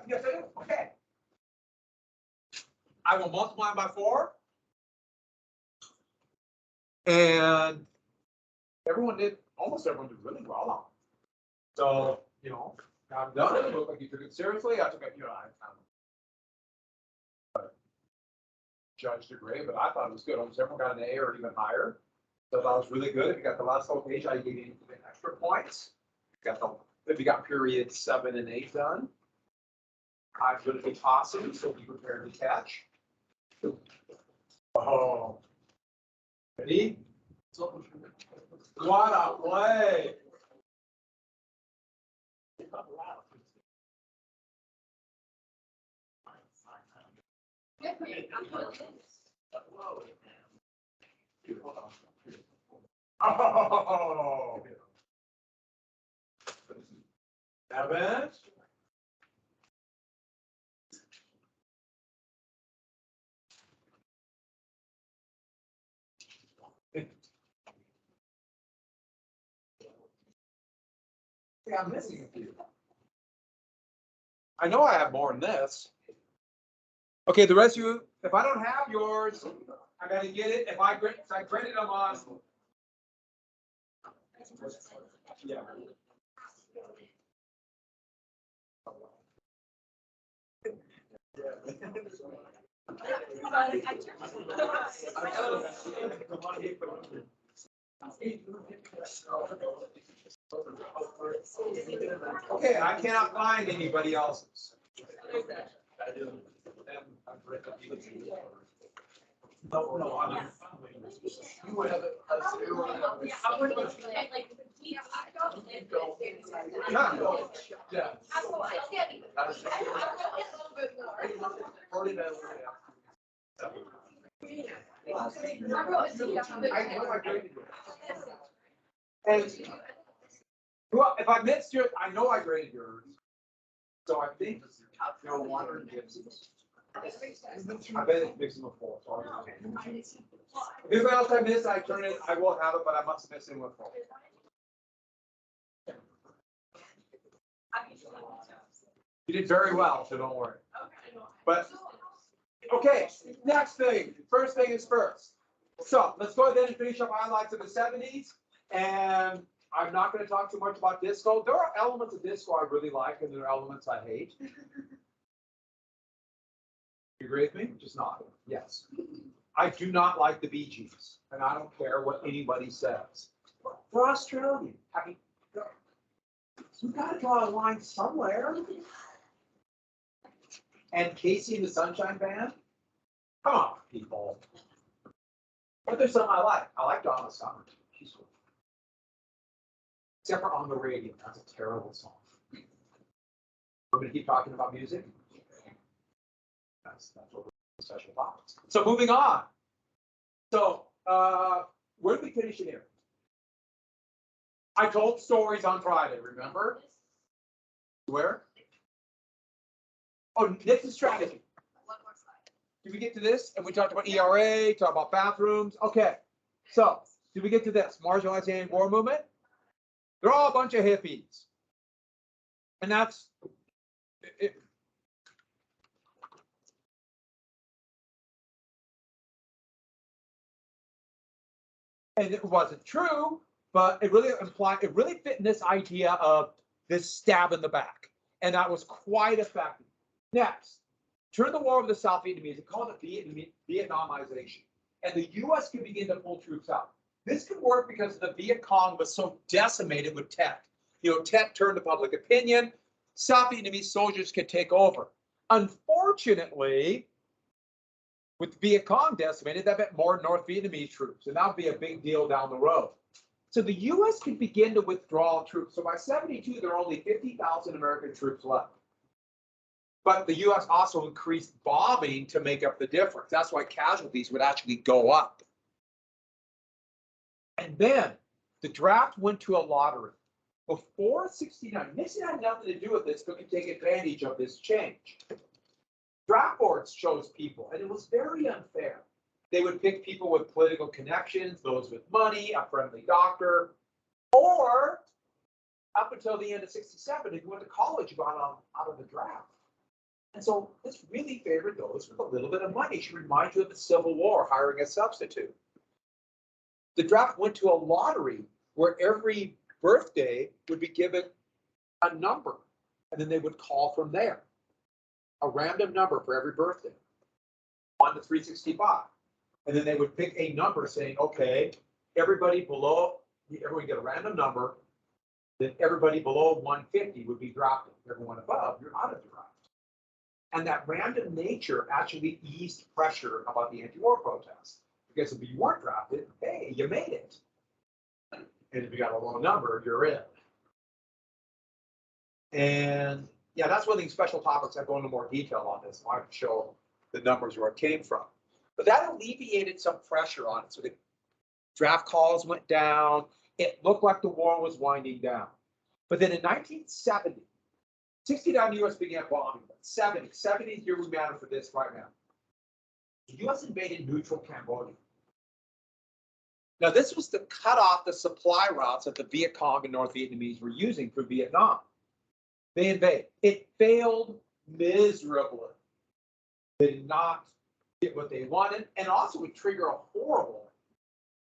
Yes, I do. Okay. I will multiply by 4. And almost everyone did really well on it. So, you know, I'm done. It looked like you took it seriously. I took it, you know, I judged it great, but I thought it was good. Almost everyone got an A or even higher. So that was really good. If you got the last whole page, I gave you extra points. If you got periods 7 and 8 done, I'm going to be tossing, so be prepared to catch. Oh, ready? What a play! Oh, Evan. Yeah, I'm missing a few. I know I have more than this. Okay, the rest of you, if I don't have yours, I gotta get it. If I graded them on. Yeah. Okay, I cannot find anybody else's. No, I mean, you would have it. Yeah. And well, if I missed yours, I know I graded yours. So I think no water and gypsies. I bet it's mixing with 4. So if anybody else I missed, I turn it. I will have it, but I must miss it with 4. You did very well, so don't worry. But okay, next thing. First thing is first. So let's go ahead and finish up highlights of the 70s. And I'm not going to talk too much about disco. There are elements of disco I really like, and there are elements I hate. You agree with me? Just not. Yes. I do not like the Bee Gees, and I don't care what anybody says. For Australian, I mean, you got to draw a line somewhere. And Casey and the Sunshine Band? Come on, people. But there's some I like. I like Donna Summer. She's cool. Except for On the Radio. That's a terrible song. We're going to keep talking about music. That's what we're special topics. So moving on. So where did we finish it here? I told stories on Friday, remember? Where? Oh, Nixon strategy. Did we get to this? And we talked about ERA, talked about bathrooms. Okay. So did we get to this? Marginalized anti-war movement? They're all a bunch of hippies. And that's it. And it wasn't true, but it really implied, it really fit in this idea of this stab in the back. And that was quite effective. Next, during the war with the South Vietnamese, they called it Vietnamization. And the US could begin to pull troops out. This could work because the Viet Cong was so decimated with Tet. You know, Tet turned to public opinion. South Vietnamese soldiers could take over. Unfortunately, with the Viet Cong decimated, that meant more North Vietnamese troops, and that would be a big deal down the road. So the U.S. could begin to withdraw troops. So by 72, there are only 50,000 American troops left. But the U.S. also increased bombing to make up the difference. That's why casualties would actually go up. And then the draft went to a lottery. Before 69, Nixon had nothing to do with this, but could take advantage of this change. Draft boards chose people, and it was very unfair. They would pick people with political connections, those with money, a friendly doctor, or up until the end of 67, if you went to college, you got out of the draft. And so this really favored those with a little bit of money. It should remind you of the Civil War, hiring a substitute. The draft went to a lottery where every birthday would be given a number, and then they would call from there. A random number for every birthday, 1 to 365. And then they would pick a number saying, okay, everybody below, everyone get a random number, then everybody below 150 would be drafted. Everyone above, you're out of the draft. And that random nature actually eased pressure about the anti-war protests. Because if you weren't drafted, hey, you made it. And if you got a low number, you're in. And yeah, that's one of these special topics. I go into more detail on this. I can show the numbers where it came from. But that alleviated some pressure on it. So the draft calls went down. It looked like the war was winding down. But then in 1970, 69 the U.S. began bombing. 70's year we matter for this right now. The U.S. invaded neutral Cambodia. Now, this was to cut off the supply routes that the Viet Cong and North Vietnamese were using for Vietnam. They invade. It failed miserably. They did not get what they wanted, and also would trigger a horrible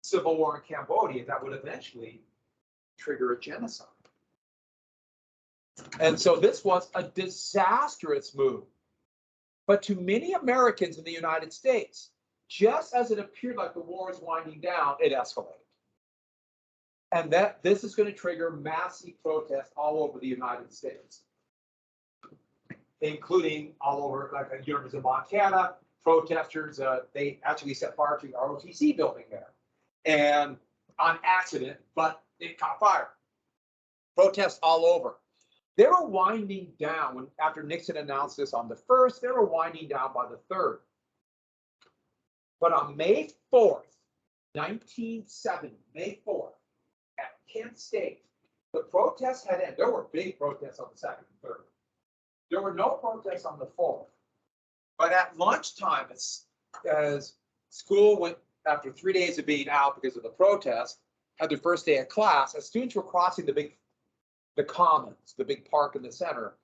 civil war in Cambodia that would eventually trigger a genocide. And so this was a disastrous move. But to many Americans in the United States, just as it appeared like the war was winding down, it escalated. And that this is going to trigger massive protests all over the United States, including all over, like at the University of Montana, protesters, they actually set fire to the ROTC building there. And on accident, but it caught fire. Protests all over. They were winding down after Nixon announced this on the 1st, they were winding down by the 3rd. But on May 4th, 1970, May 4th, at Kent State, the protests had ended. There were big protests on the 2nd and 3rd. There were no protests on the 4th. But at lunchtime, as school went, after 3 days of being out because of the protests, had their first day of class, as students were crossing the commons, the big park in the center,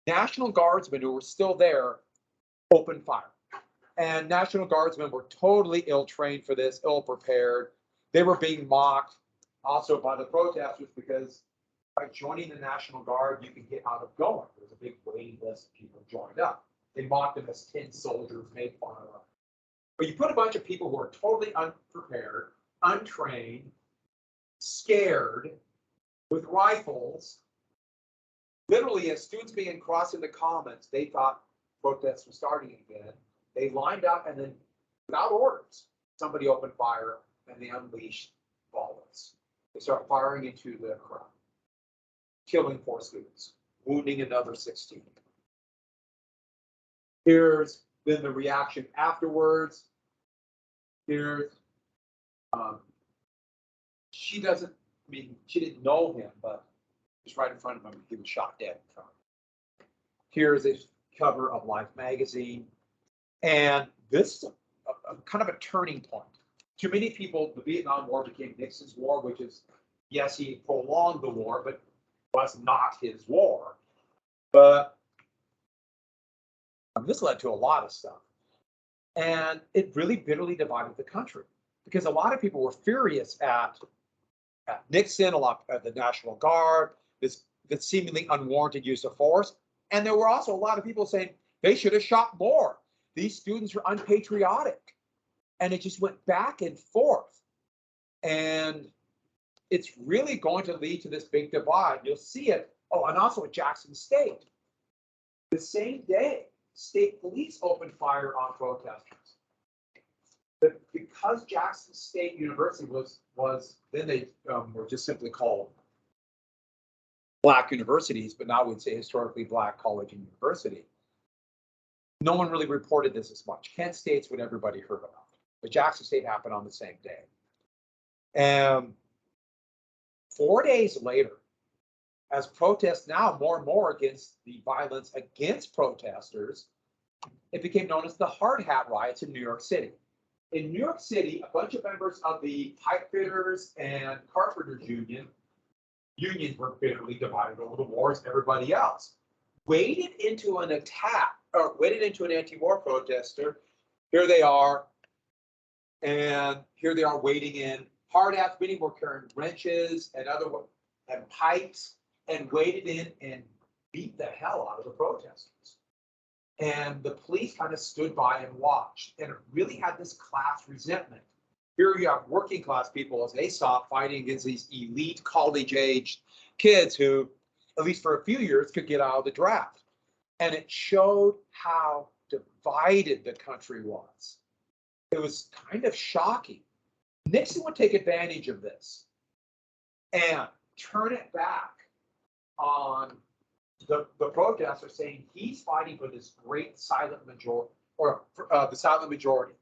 National Guardsmen who were still there opened fire. And National Guardsmen were totally ill-trained for this, ill-prepared. They were being mocked also by the protesters because by joining the National Guard, you can get out of going. There's a big waiting list of people who joined up. They mocked them as tin soldiers, made fun of them. But you put a bunch of people who are totally unprepared, untrained, scared, with rifles. Literally, as students began crossing the commons, they thought protests were starting again. They lined up and then, without orders, somebody opened fire and they unleashed bullets. They started firing into the crowd, killing 4 students, wounding another 16. Here's then the reaction afterwards. Here's, she didn't know him, but just right in front of him, he was shot dead in front of him. Here's a cover of Life magazine. And this is a kind of a turning point. To many people, the Vietnam War became Nixon's war, which is, yes, he prolonged the war, but was not his war. But this led to a lot of stuff. And it really bitterly divided the country because a lot of people were furious at Nixon, a lot at the National Guard, this seemingly unwarranted use of force. And there were also a lot of people saying they should have shot more. These students were unpatriotic. And it just went back and forth. And it's really going to lead to this big divide. You'll see it. Oh, and also at Jackson State. The same day, state police opened fire on protesters. But because Jackson State University was then they were just simply called Black universities, but now we'd say historically Black college and university. No one really reported this as much. Kent State's what everybody heard about. But Jackson State happened on the same day. And 4 days later, as protests now more and more against the violence against protesters, it became known as the Hat Riots in New York City. In New York City, a bunch of members of the pipefitters and carpenters unions were bitterly divided over the war as everybody else, waded into an attack waded into an anti-war protester. Here they are, and here they are wading in. Hard hats, many were carrying wrenches and and pipes, and waded in and beat the hell out of the protesters. And the police kind of stood by and watched, and it really had this class resentment. Here you have working class people as they saw fighting against these elite college-aged kids who, at least for a few years, could get out of the draft. And it showed how divided the country was. It was kind of shocking. Nixon would take advantage of this and turn it back on the protesters, saying he's fighting for this great silent majority, or the silent majority,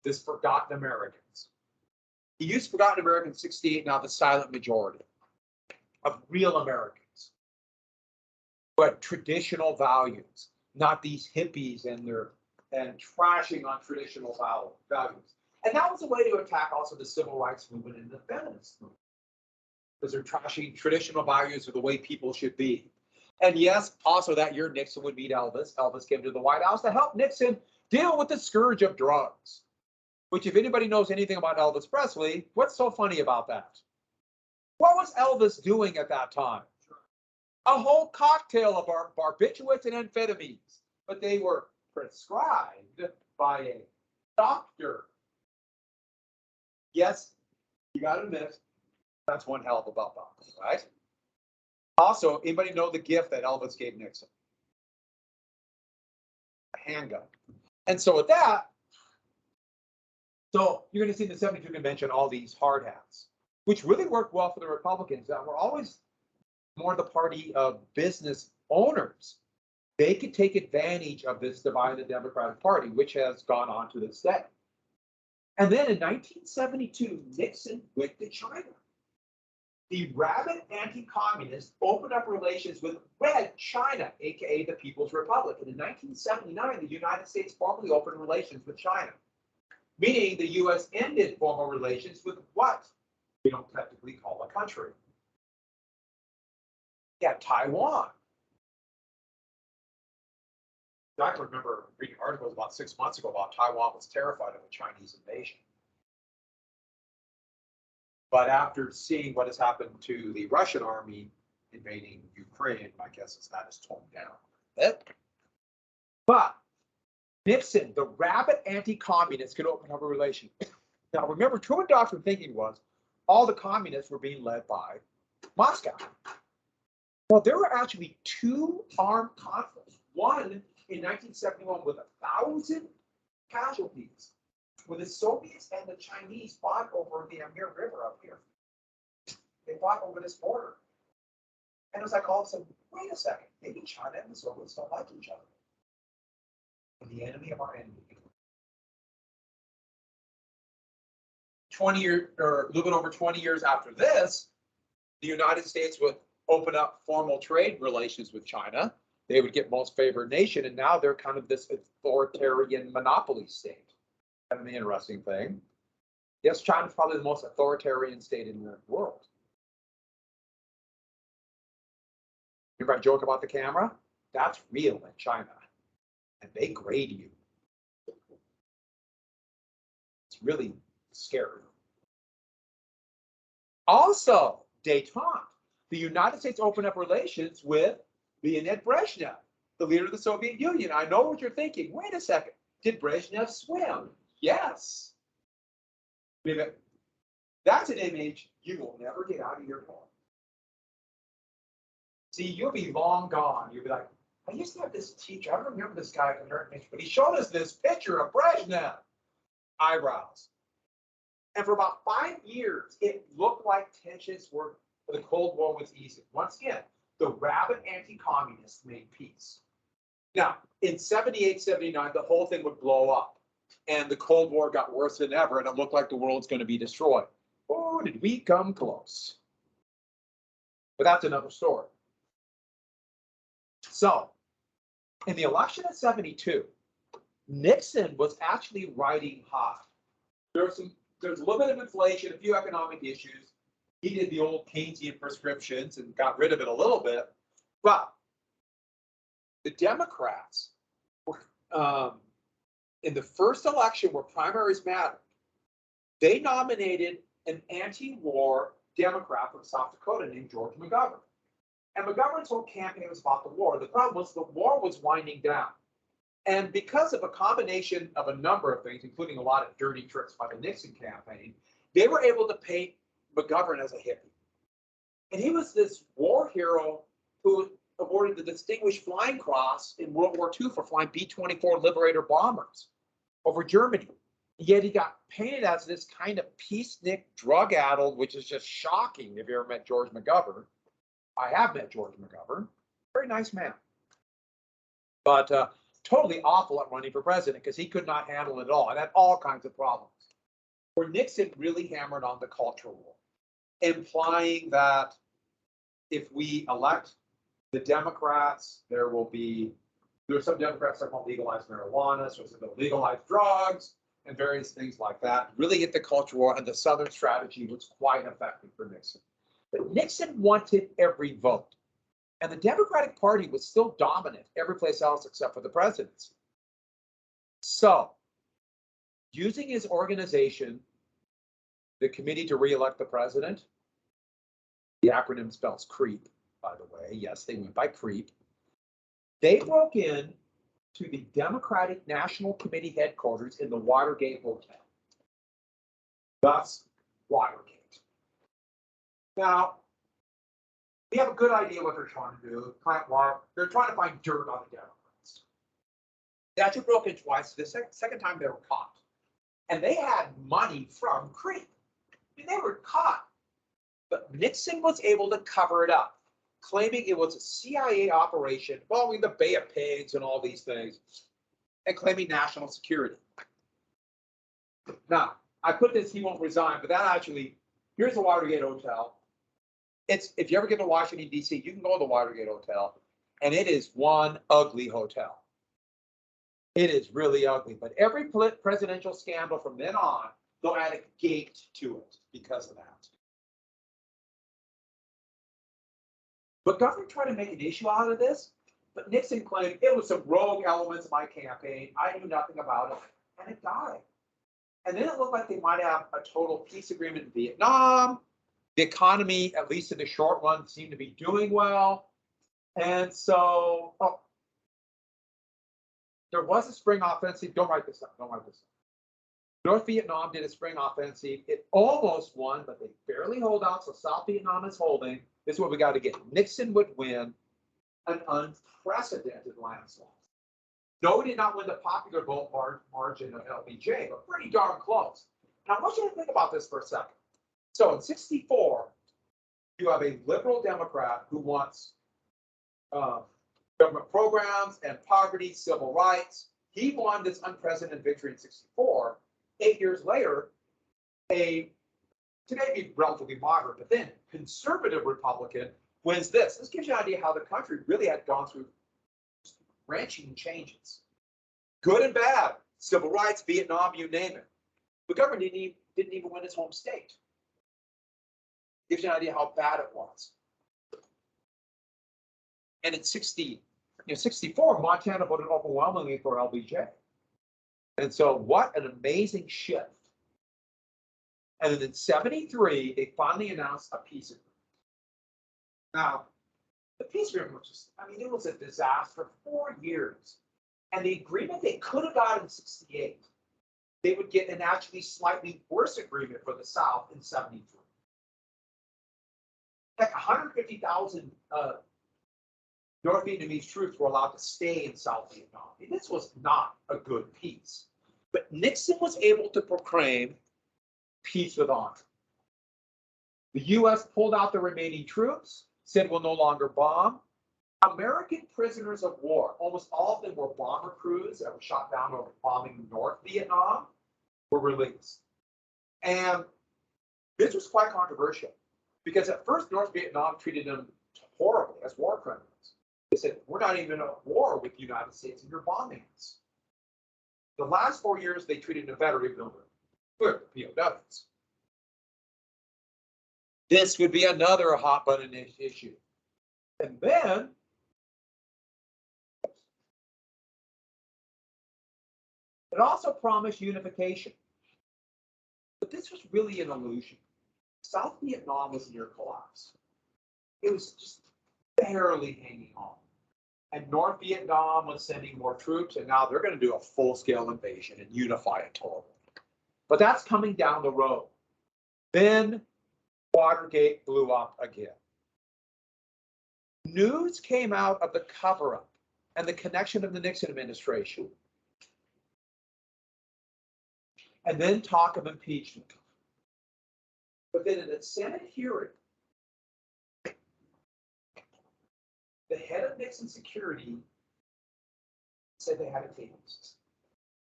this forgotten Americans. He used forgotten Americans 68, now the silent majority of real Americans, but traditional values, not these hippies and trashing on traditional values. And that was a way to attack also the civil rights movement and the feminist movement, because they're trashing traditional values of the way people should be. And yes, also that year Nixon would meet Elvis. Elvis came to the White House to help Nixon deal with the scourge of drugs. Which, if anybody knows anything about Elvis Presley, what's so funny about that? What was Elvis doing at that time? A whole cocktail of barbiturates and amphetamines, but they were prescribed by a doctor. Yes, you got to admit, that's one hell of a bump up, right? Also, anybody know the gift that Elvis gave Nixon? A handgun. And so with that, so you're going to see in the 72 convention all these hard hats, which really worked well for the Republicans that were always more the party of business owners. They could take advantage of this divide in the Democratic Party, which has gone on to this day. And then in 1972, Nixon went to China. The rabid anti-communists opened up relations with Red China, aka the People's Republic. And in 1979, the United States formally opened relations with China, meaning the U.S. ended formal relations with what we don't technically call a country. Yeah, Taiwan. I can remember reading articles about 6 months ago about Taiwan was terrified of a Chinese invasion. But after seeing what has happened to the Russian army invading Ukraine, my guess is that is toned down. But Nixon, the rabid anti-communist, could open up a relation. Now, remember, Truman doctrine thinking was all the communists were being led by Moscow. Well, there were actually two armed conflicts. One in 1971 with 1,000 casualties, where the Soviets and the Chinese fought over the Amur River up here. They fought over this border. And it was like all of a sudden, wait a second, maybe China and the Soviets don't like each other. And the enemy of our enemy. 20 years, or a little bit over 20 years after this, the United States would open up formal trade relations with China. They would get most favored nation, and now they're kind of this authoritarian monopoly state. Kind of an interesting thing. Yes, China's probably the most authoritarian state in the world. Remember I joke about the camera? That's real in China. And they grade you. It's really scary. Also, détente. The United States opened up relations with Leonid Brezhnev, the leader of the Soviet Union. I know what you're thinking. Wait a second. Did Brezhnev swim? Yes. That's an image you will never get out of your head. See, you'll be long gone. You'll be like, I used to have this teacher. I don't remember this guy from her picture, but he showed us this picture of Brezhnev. Eyebrows. And for about 5 years, it looked like tensions were, the Cold War was easing. Once again, the rabid anti-communists made peace. Now, in 78, 79, the whole thing would blow up. And the Cold War got worse than ever, and it looked like the world's going to be destroyed. Oh, did we come close? But that's another story. So, in the election of 72, Nixon was actually riding high. There's a little bit of inflation, a few economic issues. He did the old Keynesian prescriptions and got rid of it a little bit. But the Democrats in the first election where primaries mattered, they nominated an anti-war Democrat from South Dakota named George McGovern. And McGovern's whole campaign was about the war. The problem was the war was winding down. And because of a combination of a number of things, including a lot of dirty tricks by the Nixon campaign, they were able to paint McGovern as a hippie. And he was this war hero who awarded the Distinguished Flying Cross in World War II for flying B-24 Liberator bombers over Germany. Yet he got painted as this kind of peacenik, drug-addled, which is just shocking if you ever met George McGovern. I have met George McGovern. Very nice man. But totally awful at running for president because he could not handle it all and had all kinds of problems. Where Nixon really hammered on the cultural war, implying that if we elect the Democrats, there's some Democrats that want to legalize marijuana, so they'll legalize drugs and various things like that. Really hit the culture war, and the Southern strategy was quite effective for Nixon. But Nixon wanted every vote. And the Democratic Party was still dominant every place else except for the presidency. So, using his organization, the Committee to Re-elect the President, the acronym spells CREEP, by the way. Yes, they went by CREEP. They broke in to the Democratic National Committee headquarters in the Watergate Hotel. Thus, Watergate. Now, we have a good idea what they're trying to do. They're trying to find dirt on the Democrats. They actually broke in twice. The second time they were caught. And they had money from CREEP. I mean, they were caught. But Nixon was able to cover it up, claiming it was a CIA operation involving the Bay of Pigs and all these things, and claiming national security. Now, I put this, he won't resign, but that actually, here's the Watergate Hotel. If you ever get to Washington, D.C., you can go to the Watergate Hotel, and it is one ugly hotel. It is really ugly. But every presidential scandal from then on, they'll add a gate to it because of that. But government tried to make an issue out of this, but Nixon claimed it was some rogue elements of my campaign. I knew nothing about it, and it died. And then it looked like they might have a total peace agreement in Vietnam. The economy, at least in the short run, seemed to be doing well. And so, there was a spring offensive. Don't write this down. Don't write this down. North Vietnam did a spring offensive. It almost won, but they barely hold out. So South Vietnam is holding. This is what we got to get. Nixon would win an unprecedented landslide. No, he did not win the popular vote margin of LBJ, but pretty darn close. Now, I want you to think about this for a second. So in 1964, you have a liberal Democrat who wants government programs and poverty, civil rights. He won this unprecedented victory in 1964. 8 years later, today be relatively moderate, but then conservative Republican wins this. This gives you an idea how the country really had gone through wrenching changes. Good and bad, civil rights, Vietnam, you name it. The government didn't even win its home state. Gives you an idea how bad it was. And in 64, Montana voted overwhelmingly for LBJ. And so what an amazing shift. And then in 1973, they finally announced a peace agreement. Now, the peace agreement was just, it was a disaster for 4 years. And the agreement they could have got in 1968, they would get an actually slightly worse agreement for the South in 1973. Like 150,000 North Vietnamese troops were allowed to stay in South Vietnam. This was not a good peace. But Nixon was able to proclaim peace with honor. The U.S. pulled out the remaining troops, said we'll no longer bomb. American prisoners of war, almost all of them were bomber crews that were shot down over bombing North Vietnam, were released. And this was quite controversial because at first North Vietnam treated them horribly as war criminals. They said, we're not even at war with the United States and you're bombing us. The last 4 years, they treated them better, even though they're POWs. This would be another hot button issue. And then It also promised unification. But this was really an illusion. South Vietnam was near collapse. It was just barely hanging on. And North Vietnam was sending more troops, and now they're going to do a full-scale invasion and unify it totally. But that's coming down the road. Then Watergate blew up again. News came out of the cover-up and the connection of the Nixon administration. And then talk of impeachment. But then in the Senate hearing, the head of Nixon security said they had a taping system.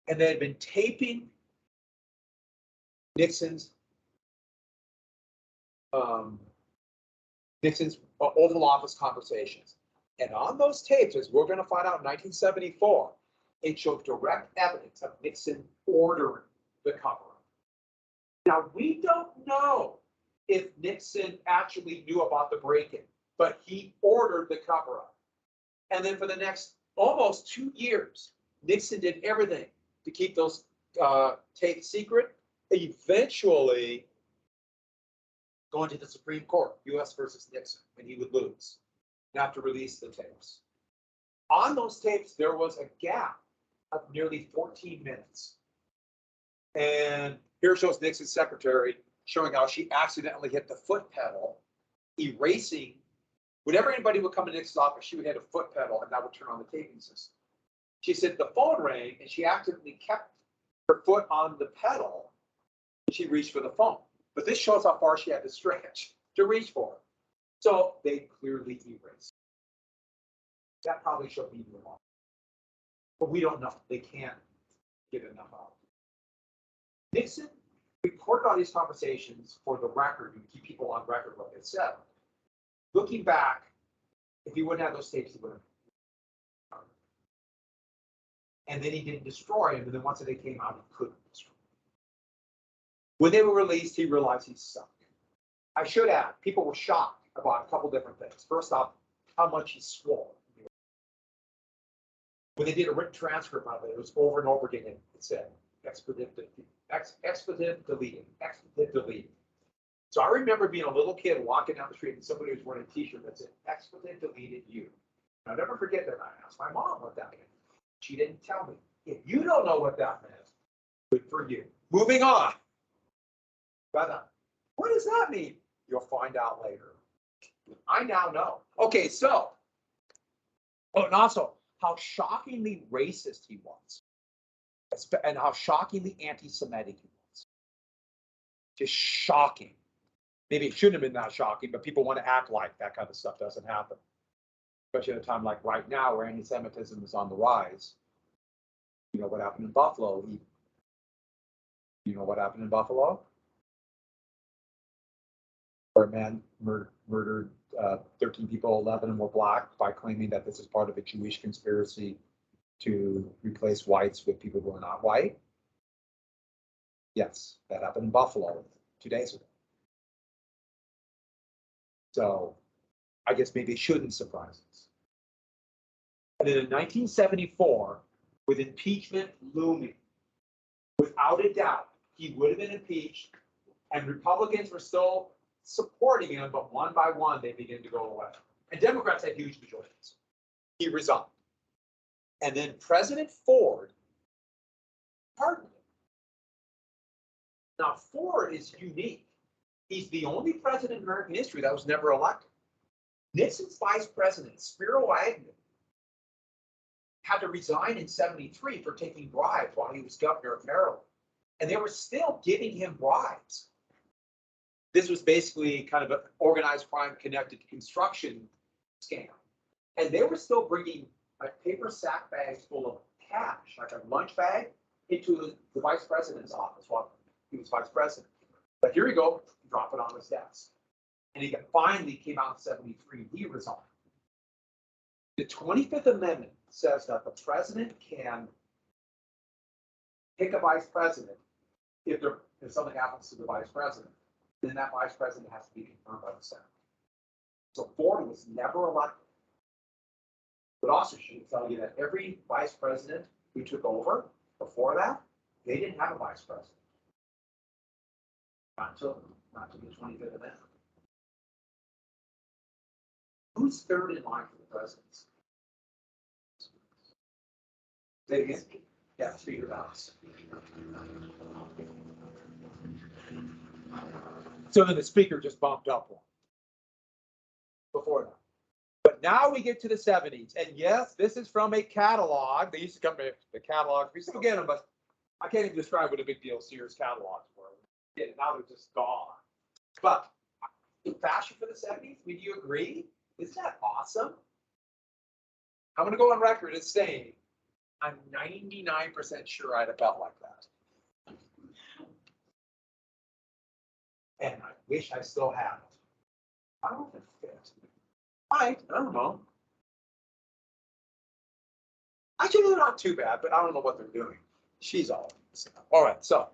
And they had been taping Nixon's Oval Office conversations. And on those tapes, as we're going to find out in 1974, it showed direct evidence of Nixon ordering the cover-up. Now, we don't know if Nixon actually knew about the break-in, but he ordered the cover-up. And then for the next almost 2 years, Nixon did everything to keep those tapes secret. Eventually, going to the Supreme Court, U.S. versus Nixon, and he would lose, not to release the tapes. On those tapes, there was a gap of nearly 14 minutes. And here shows Nixon's secretary showing how she accidentally hit the foot pedal, erasing. Whenever anybody would come to Nixon's office, she would hit a foot pedal, and that would turn on the taping system. She said the phone rang, and she accidentally kept her foot on the pedal. She reached for the phone. But this shows how far she had to stretch to reach for it. So they clearly erased. That probably showed me wrong. But we don't know. They can't get enough out. Nixon recorded all these conversations for the record and keep people on record what they said. Looking back, if he wouldn't have those tapes, he would have. And then he didn't destroy them. And then once they came out, he couldn't destroy them. When they were released, he realized he sucked. I should add, people were shocked about a couple different things. First off, how much he swore. When they did a written transcript of it, it was over and over again. It said, expletive deleted, expletive deleted. So I remember being a little kid walking down the street and somebody was wearing a t-shirt that said, expletive deleted you. And I'll never forget that. I asked my mom what that meant. She didn't tell me. If you don't know what that meant, good for you. Moving on. But what does that mean? You'll find out later. I now know. Okay, so, oh, and also how shockingly racist he was, and how shockingly anti-Semitic he was. Just shocking. Maybe it shouldn't have been that shocking, but people want to act like that kind of stuff doesn't happen. Especially at a time like right now where anti-Semitism is on the rise. You know what happened in Buffalo? You know what happened in Buffalo? Where a man murdered 13 people, 11 of them were black, by claiming that this is part of a Jewish conspiracy to replace whites with people who are not white. Yes, that happened in Buffalo 2 days ago. So I guess maybe it shouldn't surprise us. And then in 1974, with impeachment looming, without a doubt, he would have been impeached, and Republicans were still supporting him, but one by one, they began to go away. And Democrats had huge majorities. He resigned. And then President Ford pardoned him. Now, Ford is unique. He's the only president in American history that was never elected. Nixon's vice president, Spiro Agnew, had to resign in '73 for taking bribes while he was governor of Maryland. And they were still giving him bribes. This was basically kind of an organized crime connected to construction scam. And they were still bringing like paper sack bags full of cash, like a lunch bag, into the vice president's office while he was vice president. But here you go, drop it on his desk. And he finally came out in '73, he resigned. The 25th Amendment says that the president can pick a vice president if something happens to the vice president. Then that vice president has to be confirmed by the Senate. So Ford was never elected. But also should tell you that every vice president who took over Before that, they didn't have a vice president. Not until the 25th amendment. Who's third in line for the presidency? Say it again? Yeah, Speaker House. So then the speaker just bumped up one before that. But now we get to the 70s. And yes, this is from a catalog. They used to come to the catalog. We still get them, but I can't even describe what a big deal Sears catalogs were. Yeah, now they're just gone. But in fashion for the 70s, would you agree? Isn't that awesome? I'm going to go on record as saying I'm 99% sure I'd have felt like that. And I wish I still had it. I don't know if it fits. I don't know. Actually, they're not too bad, but I don't know what they're doing. She's all right. So,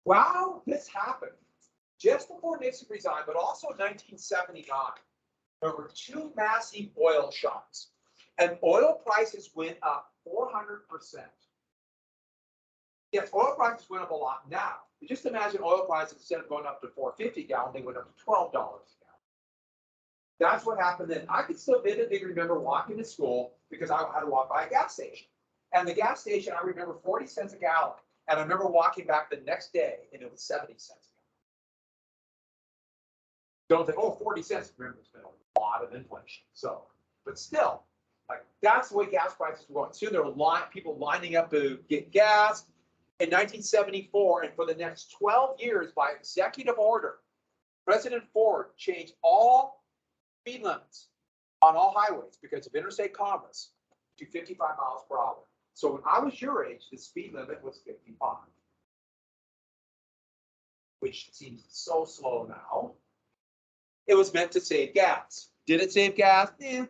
wow, this happened just before Nixon resigned, but also in 1979. There were two massive oil shocks, and oil prices went up 400%. Yes, oil prices went up a lot now. But just imagine oil prices, instead of going up to $4.50 a gallon, they went up to $12 a gallon. That's what happened then. I can still vividly remember walking to school because I had to walk by a gas station. And the gas station, I remember 40 cents a gallon. And I remember walking back the next day and it was 70 cents a gallon. Don't think, oh, 40 cents. Remember, it's been a lot of inflation. So, but still, like that's the way gas prices were going. Soon there were people lining up to get gas. In 1974, and for the next 12 years, by executive order, President Ford changed all speed limits on all highways because of interstate commerce to 55 miles per hour. So when I was your age, the speed limit was 55, which seems so slow now. It was meant to save gas. Did it save gas? Yeah.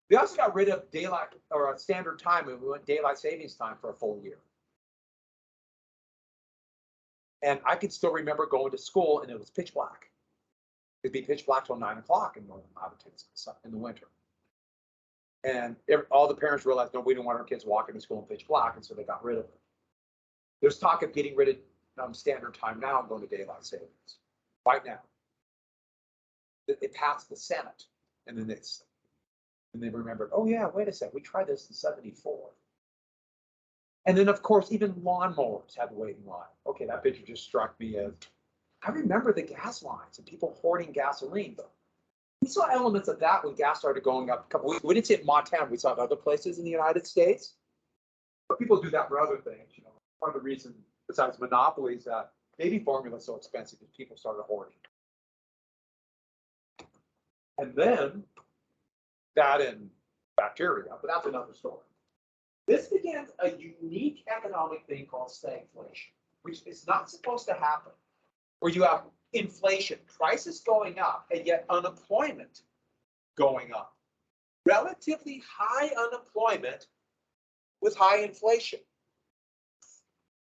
We also got rid of daylight or standard time, and we went daylight savings time for a full year. And I can still remember going to school and it was pitch black. It'd be pitch black till 9 o'clock in northern latitudes in the winter. And all the parents realized, no, we don't want our kids walking to school in pitch black, and so they got rid of it. There's talk of getting rid of standard time now and going to daylight savings right now. It passed the Senate, and then they remembered, oh yeah, wait a second, we tried this in 74. And then, of course, even lawnmowers had the waiting line. Okay, that picture just struck me as, I remember the gas lines and people hoarding gasoline. We saw elements of that when gas started going up a couple weeks. We didn't see it in Montana. We saw it other places in the United States. But people do that for other things. You know, part of the reason, besides monopolies, that baby formula is so expensive is people started hoarding. And then that and bacteria, but that's another story. This begins a unique economic thing called stagflation, which is not supposed to happen, where you have inflation, prices going up, and yet unemployment going up. Relatively high unemployment with high inflation.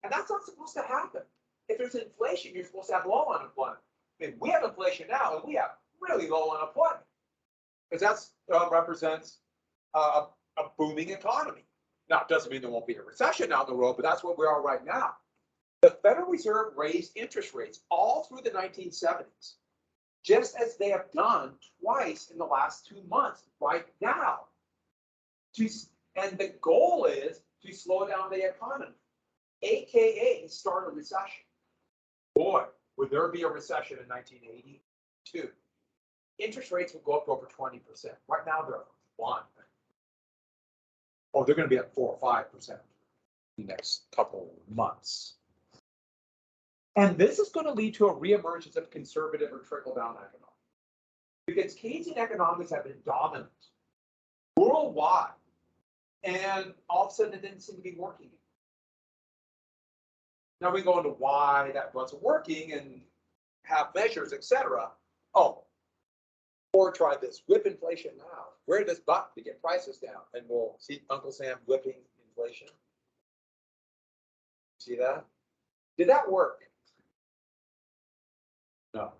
And that's not supposed to happen. If there's inflation, you're supposed to have low unemployment. I mean, we have inflation now, and we have really low unemployment, because that represents a booming economy. Now, it doesn't mean there won't be a recession down the road, but that's what we are right now. The Federal Reserve raised interest rates all through the 1970s, just as they have done twice in the last 2 months right now. And the goal is to slow down the economy, AKA start a recession. Boy, would there be a recession in 1982. Interest rates will go up to over 20%. Right now, they're at 1%. Oh, they're going to be at 4 or 5% in the next couple of months. And this is going to lead to a reemergence of conservative or trickle-down economics. Because Keynesian economics have been dominant worldwide. And all of a sudden, it didn't seem to be working. Now we go into why that wasn't working and have measures, etc. Oh, Ford tried this, whip inflation now. Where does button to get prices down? And we'll see Uncle Sam whipping inflation. See that? Did that work? No.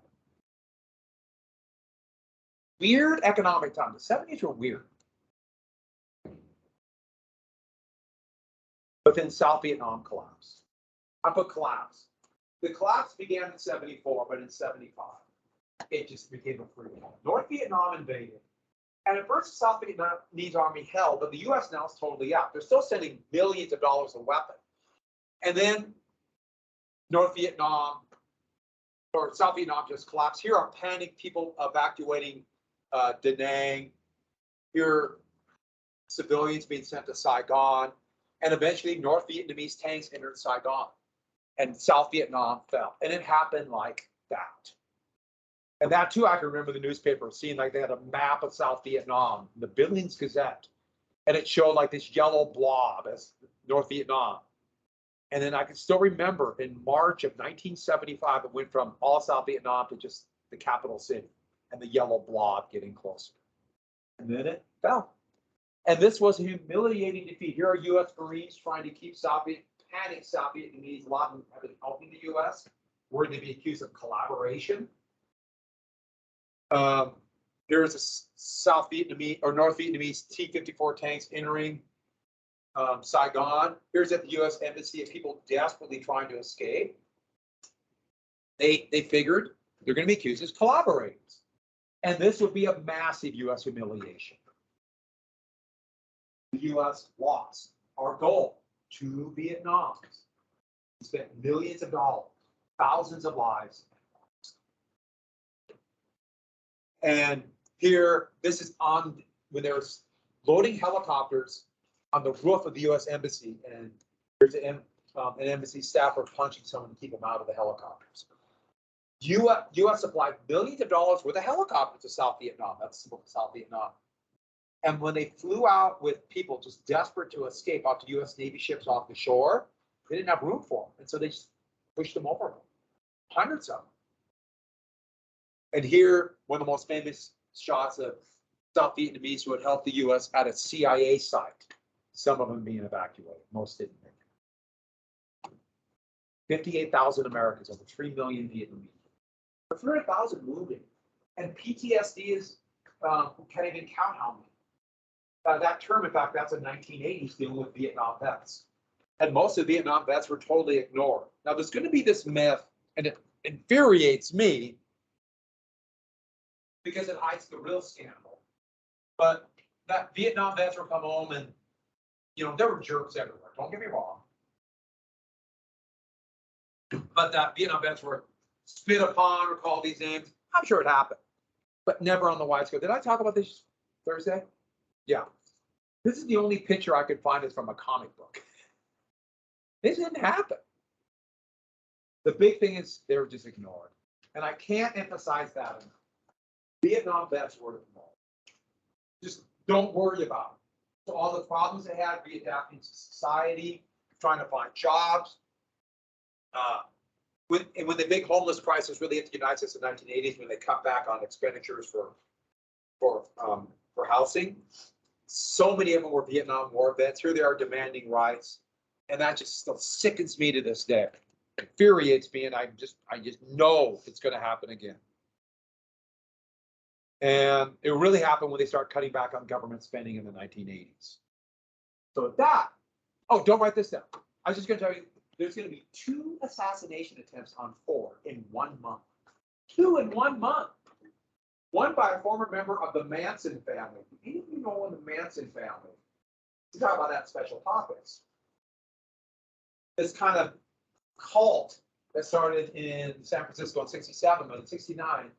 Weird economic time. The 70s were weird. But then South Vietnam collapsed. I put collapse. The collapse began in 74, but in 75, it just became a free for all. North Vietnam invaded. And at first, the South Vietnamese army held, but the US now is totally out. They're still sending millions of dollars of weapons. And then North Vietnam, or South Vietnam just collapsed. Here are panicked people evacuating Da Nang. Here are civilians being sent to Saigon. And eventually, North Vietnamese tanks entered Saigon. And South Vietnam fell. And it happened like that. And that too, I can remember the newspaper seeing like they had a map of South Vietnam, the Billings Gazette. And it showed like this yellow blob as North Vietnam. And then I can still remember in March of 1975, it went from all South Vietnam to just the capital city and the yellow blob getting closer. And then it fell. And this was a humiliating defeat. Here are US Marines trying to keep panic South Vietnamese, a lot of them have been helping the US, worried to be accused of collaboration. There's a South Vietnamese or North Vietnamese T-54 tanks entering Saigon. Here's at the US Embassy of people desperately trying to escape. They figured they're going to be accused as collaborators. And this would be a massive US humiliation. The US lost. Our goal, 2 Vietnams. We spent millions of dollars, thousands of lives. And here, this is on when they were loading helicopters on the roof of the US Embassy, and there's an embassy staffer punching someone to keep them out of the helicopters. US supplied millions of dollars worth of helicopters to South Vietnam. That's South Vietnam. And when they flew out with people just desperate to escape out to US Navy ships off the shore, they didn't have room for them. And so they just pushed them overboard. Hundreds of them. And here, one of the most famous shots of South Vietnamese who had helped the US at a CIA site. Some of them being evacuated, most didn't make it. 58,000 Americans, over 3 million Vietnamese. 300,000 moving. And PTSD is, can't even count how many. That term, in fact, that's in 1980s dealing with Vietnam vets. And most of the Vietnam vets were totally ignored. Now, there's going to be this myth, and it infuriates me because it hides the real scandal. But that Vietnam vets will come home and, you know, there were jerks everywhere. Don't get me wrong. But that Vietnam vets were spit upon or called these names. I'm sure it happened, but never on the wide scale. Did I talk about this Thursday? Yeah. This is the only picture I could find is from a comic book. This didn't happen. The big thing is they were just ignored. And I can't emphasize that enough. Vietnam vets were ignored. Just don't worry about it. So all the problems they had, readapting to society, trying to find jobs. When the big homeless crisis really hit the United States in the 1980s, when they cut back on expenditures for housing, so many of them were Vietnam War vets. Here they are demanding rights, and that just still sickens me to this day. It infuriates me, and I just know it's going to happen again. And it really happened when they start cutting back on government spending in the 1980s. So with that, oh, don't write this down. I was just going to tell you, there's going to be 2 assassination attempts on 4 in 1 month. 2 in 1 month. One by a former member of the Manson family. Any of you know in the Manson family? We talk about that in special topics. This kind of cult that started in San Francisco in '67, but in '69,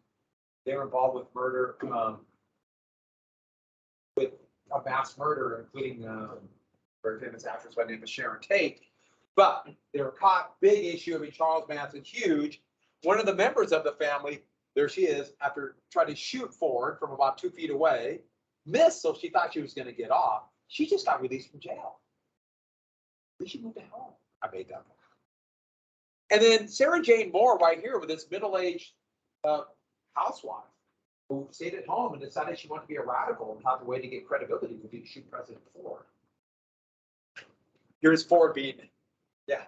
they were involved with murder, with a mass murder, including a very famous actress by the name of Sharon Tate. But they were caught. Big issue. I mean, Charles Manson, huge. One of the members of the family, there she is, after trying to shoot forward from about 2 feet away, missed, so she thought she was going to get off. She just got released from jail. She moved to home. I made that one. And then Sarah Jane Moore, right here, with this middle-aged housewife who stayed at home and decided she wanted to be a radical and thought the way to get credibility would be to shoot President Ford. Here's Ford being, yeah,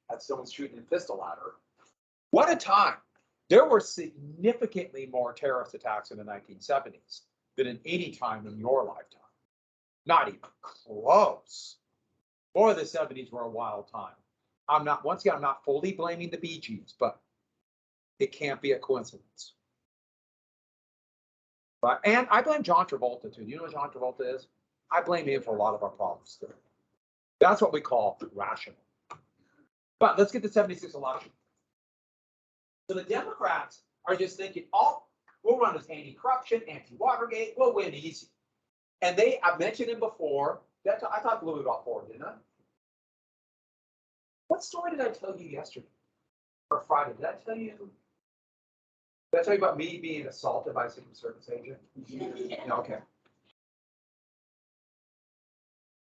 that's someone shooting a pistol at her. What a time. There were significantly more terrorist attacks in the 1970s than in any time in your lifetime. Not even close. Boy, the 70s were a wild time. Once again, I'm not fully blaming the Bee Gees, but it can't be a coincidence. But, and I blame John Travolta too. Do you know what John Travolta is? I blame him for a lot of our problems too. That's what we call rational. But let's get the 76 election. So the Democrats are just thinking, oh, we'll run as anti-corruption, anti-Watergate, we'll win easy. And I mentioned it before. I talked a little bit about Ford, didn't I? What story did I tell you yesterday or Friday? Did I tell you about me being assaulted by a Secret Service agent? Yeah, okay.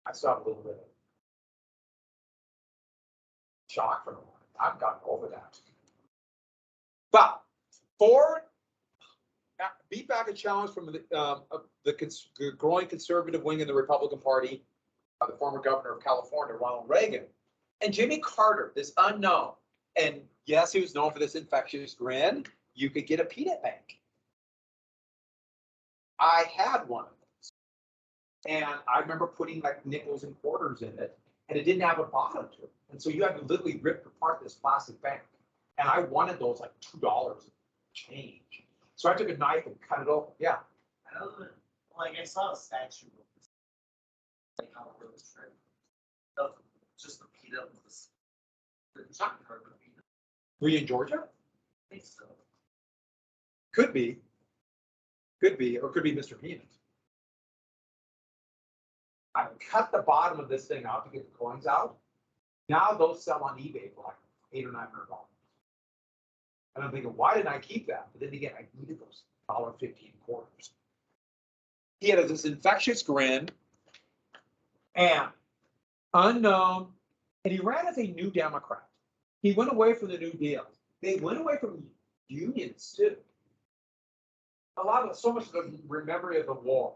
I still have a little bit of shock from it. I've gotten over that. But Ford beat back a challenge from the growing conservative wing in the Republican Party by the former governor of California, Ronald Reagan, and Jimmy Carter, this unknown. And yes, he was known for this infectious grin. You could get a peanut bank. I had one of those. And I remember putting like nickels and quarters in it, and it didn't have a bottom to it. And so you had to literally rip apart this plastic bank. And I wanted those like $2 change. So I took a knife and cut it open. Yeah. I don't know, like I saw a statue of this, like how it was trimmed. Of just the peanut with the chocolate part of the peanut. Were you in Georgia? I think so. Could be, or could be Mr. Peanut. I cut the bottom of this thing out to get the coins out. Now those sell on eBay for like $800 or $900. And I'm thinking, why didn't I keep that? But then again, I needed those $1.50 quarters. He had this infectious grin and unknown, and he ran as a New Democrat. He went away from the New Deal. They went away from unions too. So much of the memory of the war.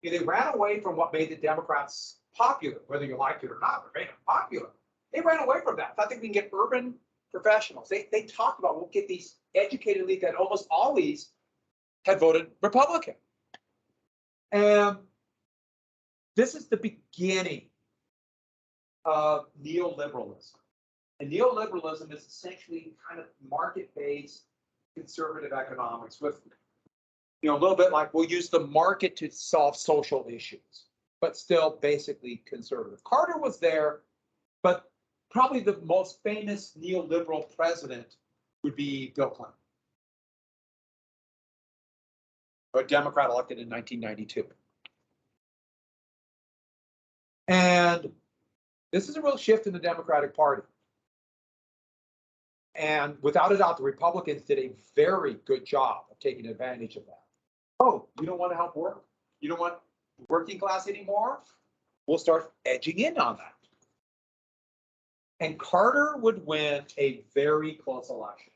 They ran away from what made the Democrats popular, whether you liked it or not. They made them popular. They ran away from that. I think we can get urban professionals. They talked about we'll get these educated elite that almost always had voted Republican. And this is the beginning of neoliberalism. And neoliberalism is essentially kind of market-based conservative economics with, a little bit like we'll use the market to solve social issues, but still basically conservative. Carter was there, but probably the most famous neoliberal president would be Bill Clinton, a Democrat elected in 1992. And this is a real shift in the Democratic Party. And without a doubt, the Republicans did a very good job of taking advantage of that. Oh, you don't want to help work? You don't want working class anymore? We'll start edging in on that. And Carter would win a very close election.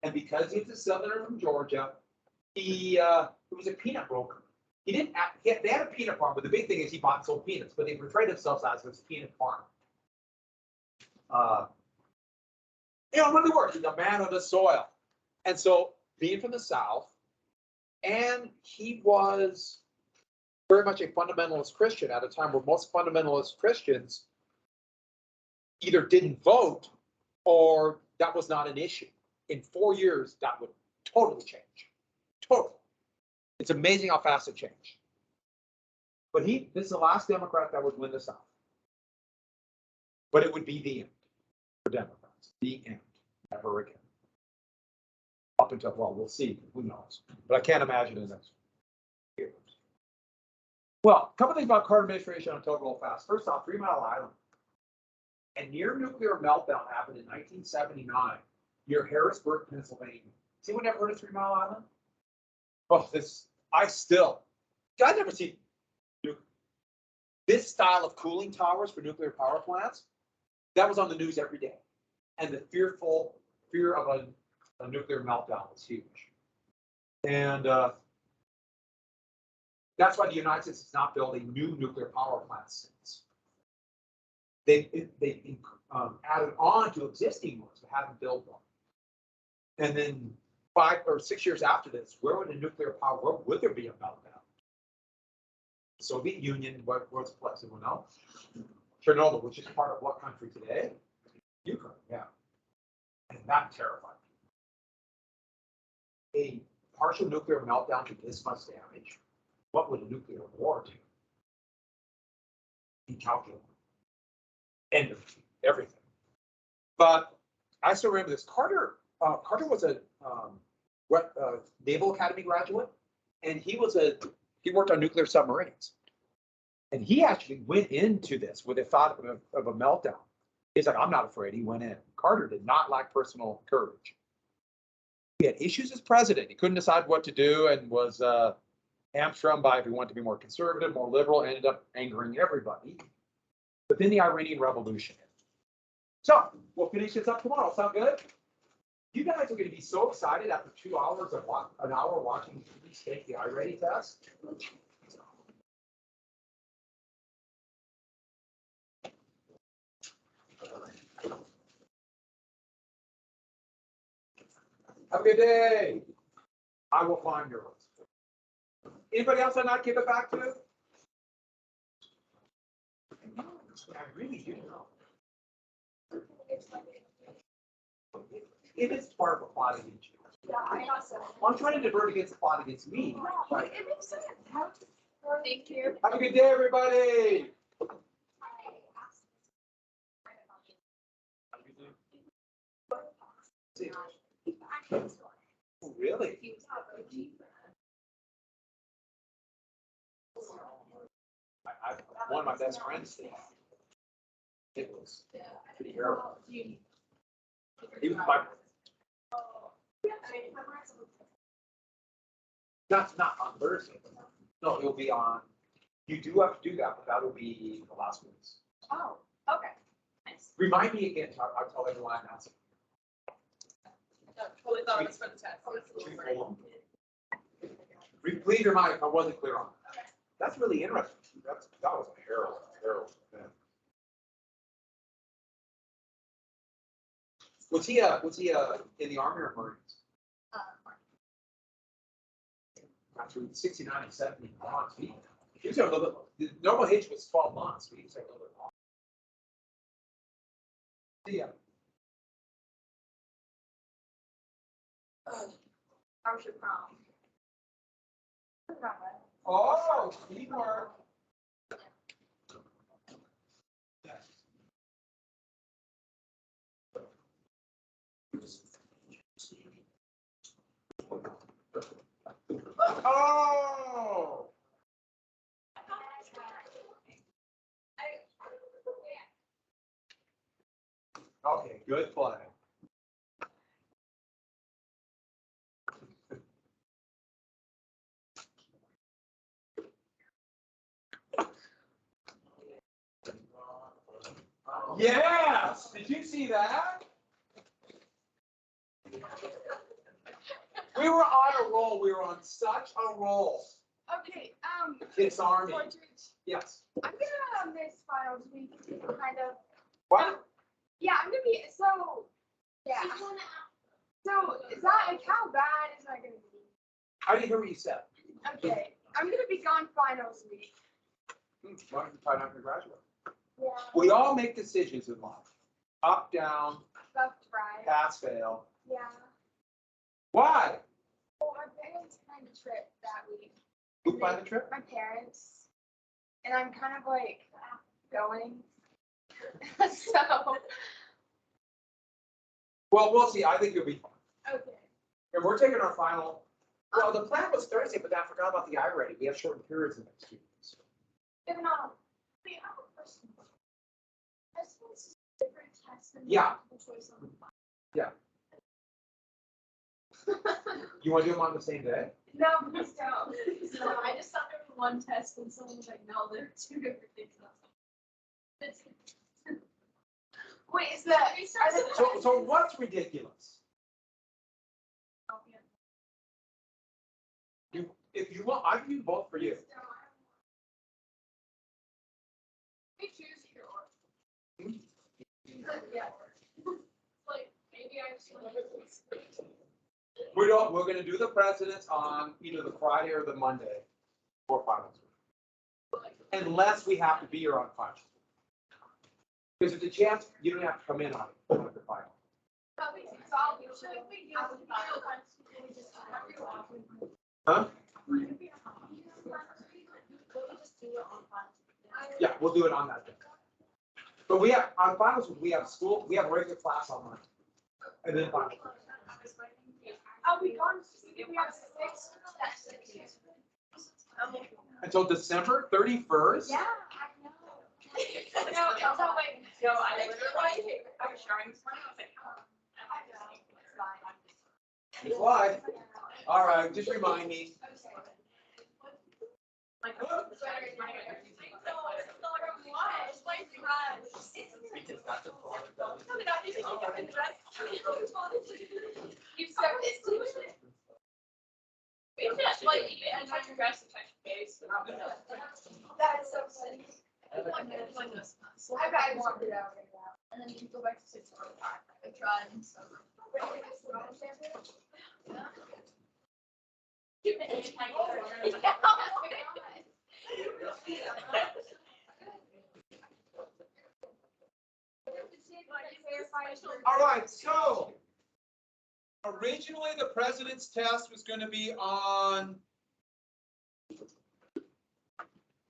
And because he's a Southerner from Georgia, he was a peanut broker. They had a peanut farm, but the big thing is he bought and sold peanuts, but they portrayed themselves as this peanut farm. It really worked. He's a man of the soil. And so being from the South, and he was very much a fundamentalist Christian at a time where most fundamentalist Christians either didn't vote or that was not an issue. In 4 years, that would totally change. Totally. It's amazing how fast it changed. But this is the last Democrat that would win the South. But it would be the end for Democrats. The end. Never again. Up until, well, we'll see. Who knows? But I can't imagine the next years. Well, a couple things about Carter administration I'll tell real fast. First off, 3 Mile Island. A near nuclear meltdown happened in 1979 near Harrisburg, Pennsylvania. Has anyone ever heard of 3 Mile Island? Oh, I've never seen this style of cooling towers for nuclear power plants. That was on the news every day. And the fear of a nuclear meltdown was huge. And that's why the United States has not built a new nuclear power plant since. They added on to existing ones, but haven't built one. And then 5 or 6 years after this, where would there be a meltdown? Soviet Union, what's the place? Anyone else? Chernobyl, which is part of what country today? Ukraine, yeah. And that terrified me. A partial nuclear meltdown to this much damage, what would a nuclear war do? Incalculable. End of everything. But I still remember this. Carter was a Naval Academy graduate, and he worked on nuclear submarines. And he actually went into this with a thought of a meltdown. He's like, I'm not afraid. He went in. Carter did not lack personal courage. He had issues as president. He couldn't decide what to do and was hamstrung by if he wanted to be more conservative, more liberal, ended up angering everybody. But then the Iranian Revolution. So we'll finish this up tomorrow. Sound good? You guys are going to be so excited after 2 hours of an hour watching me take the iReady test. Have a good day. I will find yours. Anybody else I not give it back to? I really do know. It is part of a plot against you. Yeah, I also. Well, I'm trying to divert against the plot against me. Right? It makes sense. Thank you. Have a good day, everybody. Oh, really? One of my best friends did. It was pretty terrible. He was my. Not on Thursday. No, it'll be on. You do have to do that, but that will be the last ones. Oh, okay. Nice. Remind me again. I'll tell everyone I'm asking. Totally thought it was for the test. Please remind me if I wasn't clear on that. Okay. That's really interesting. That was a terrible. Yeah. Was he in the Army or Marines? After 69 and 70 months. He was a little bit. The normal age was 12 months. But he was a little bit long. Yeah. How was your prom? Oh, teamwork. Oh. Okay, good play. Yes! Did you see that? We were on a roll. We were on such a roll. Okay, Kids Army. George, Yes. I'm gonna miss finals week, kind of. What? Yeah, I'm gonna be, so, yeah. So, is that, like, how bad is that gonna be? I didn't hear what you said. Okay, I'm gonna be gone finals week. Why don't you try not to graduate? Yeah. We all make decisions in life. Up, down, Left, right. pass, fail. Yeah. Why? Well, my parents planned a trip that week. Who planned the trip? My parents. And I'm kind of like going. So. Well, we'll see. I think you'll be fine. Okay. And we're taking our final. Well, the plan was Thursday, but I forgot about the iReady. We have shortened periods in the next 2 weeks. If not, wait, I have a question. I just want to see different tests and Yeah. multiple choice on the file. Yeah. You want to do them on the same day? No, please don't. No, I just thought there was one test and someone was like, no, there are two different things. Wait, is that? So what's ridiculous? If you want, I can do both for you. We choose yours. Yeah. Like, maybe I just want to. We're going to do the presidents on either the Friday or the Monday for finals. Unless we have to be here on finals. Because there's a chance you don't have to come in on it, on the final. Huh? Yeah, we'll do it on that day. But we have, on finals, we have school, we have regular class online. And then final. Oh, we gone, we have 6. Until December 31st? Yeah, I know. No, so wait. No, I literally, I was showing someone, I was like, oh. It's live. All right, just remind me. That's so funny. I got more it out. And then you go back to 6 hours. I tried and so. All right, so originally the president's test was going to be on